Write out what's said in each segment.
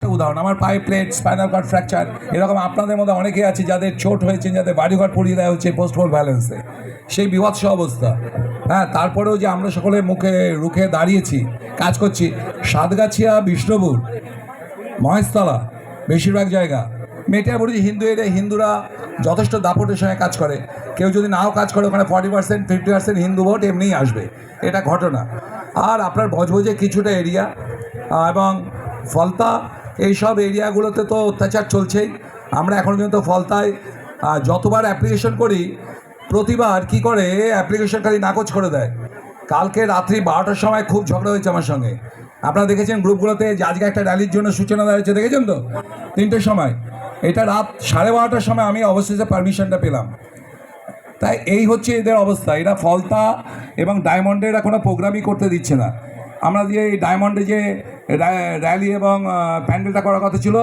একটা উদাহরণ, আমার পায়ে প্লেট, স্পাইনাল কর্ড ফ্র্যাকচার, এরকম আপনাদের মধ্যে অনেকেই আছে যাদের চোট হয়েছে, যাদের বাড়িঘর পুড়িয়ে দেওয়া হচ্ছে পোস্ট হোল ভ্যালেন্সে, সেই বিভৎস অবস্থা। হ্যাঁ, তারপরেও যে আমরা সকলে মুখে রুখে দাঁড়িয়েছি, কাজ করছি। সাতগাছিয়া, বিষ্ণুপুর, মহেশতলা, বেশিরভাগ জায়গা মেটিয়াবুরুজ হিন্দু এরিয়া, হিন্দুরা যথেষ্ট দাপটের সঙ্গে কাজ করে। কেউ যদি নাও কাজ করে, ওখানে 40% 50% হিন্দু ভোট এমনিই আসবে, এটা ঘটনা। আর আপনার ভজভজে কিছুটা এরিয়া এবং ফলতা, এইসব এরিয়াগুলোতে তো অত্যাচার চলছেই। আমরা এখন পর্যন্ত ফলতায় যতবার অ্যাপ্লিকেশন করি, প্রতিবার কি করে অ্যাপ্লিকেশন খালি নাকচ করে দেয়। কালকে রাত্রি 12টার সময় খুব ঝগড়া হয়েছে আমার সঙ্গে, আপনারা দেখেছেন গ্রুপগুলোতে যে আজকে একটা র্যালির জন্য সূচনা দেওয়া হয়েছে, দেখেছেন তো 3টের সময়। এটা রাত 12:30টার সময় আমি অবশেষে পারমিশনটা পেলাম। তাই এই হচ্ছে এদের অবস্থা। এরা ফলতা এবং ডায়মন্ডে এরা কোনো প্রোগ্রামই করতে দিচ্ছে না। আমরা যে এই ডায়মন্ডে যে র্যালি এবং প্যান্ডেলটা করার কথা ছিল,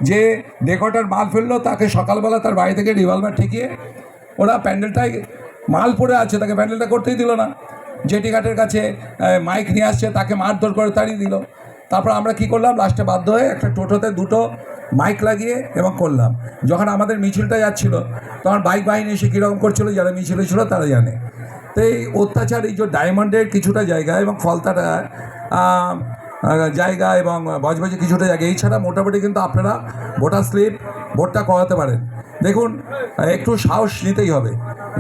যে ডেকোরেটর মাল ফেললো তাকে সকালবেলা তার বাড়ি থেকে রিভলভার ঠেকিয়ে ওরা প্যান্ডেলটাই মাল পড়ে আছে, তাকে প্যান্ডেলটা করতেই দিল না। জেটি ঘাটের কাছে মাইক নিয়ে আসছে, তাকে মারধর করে তাড়িয়ে দিল। তারপর আমরা কি করলাম, লাস্টে বাধ্য হয়ে একটা টোটোতে 2টো মাইক লাগিয়ে এবং করলাম। যখন আমাদের মিছিলটা যাচ্ছিল, তখন বাইক বাহিনী এসে কীরকম করছিল, যারা মিছিলে ছিল তারা জানে। তো এই অত্যাচার, এই যে ডায়মন্ডের কিছুটা জায়গা এবং ফলতাটা জায়গা এবং বজবজে কিছুটা জায়গা, এই ছাড়া মোটামুটি কিন্তু আপনারা ভোটার স্লিপ ভোটটা করাতে পারেন। দেখুন, একটু সাহস নিতেই হবে।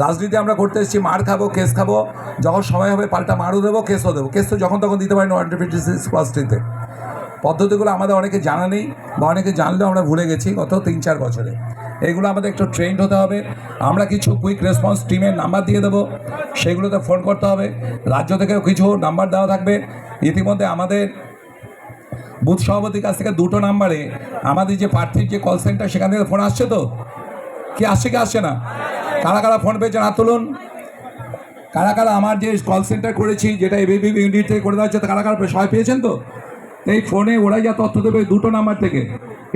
রাজনীতি আমরা করতে এসেছি, মার খাবো, কেস খাবো, যখন সময় হবে পাল্টা মারও দেবো, কেসও দেবো। কেস তো যখন তখন দিতে পারি 156+3-তে। পদ্ধতিগুলো আমাদের অনেকে জানা নেই, বা অনেকে জানলেও আমরা ভুলে গেছি গত 3-4 বছরে। এগুলো আমাদের একটু ট্রেন্ড হতে হবে। আমরা কিছু কুইক রেসপন্স টিমের নাম্বার দিয়ে দেবো, সেগুলোতে ফোন করতে হবে। রাজ্য থেকেও কিছু নাম্বার দেওয়া থাকবে। ইতিমধ্যে আমাদের বুথ সভাপতির কাছ থেকে 2টো নাম্বারে আমাদের যে প্রার্থীর যে কল সেন্টার, সেখান থেকে ফোন আসছে। তো কি আসছে, কি আসছে না? কারা কারা ফোন পেয়েছেন হাত তুলুন। কারা কারা আমার যে কল সেন্টার করেছি, যেটা এবিপি ইউনিট থেকে করে দেওয়া হচ্ছে, কারা কারা সবাই পেয়েছেন? তো এই ফোনে ওরাই যা তথ্য দেবে 2টো নাম্বার থেকে,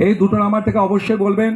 এই 2টো নাম্বার থেকে অবশ্যই বলবেন।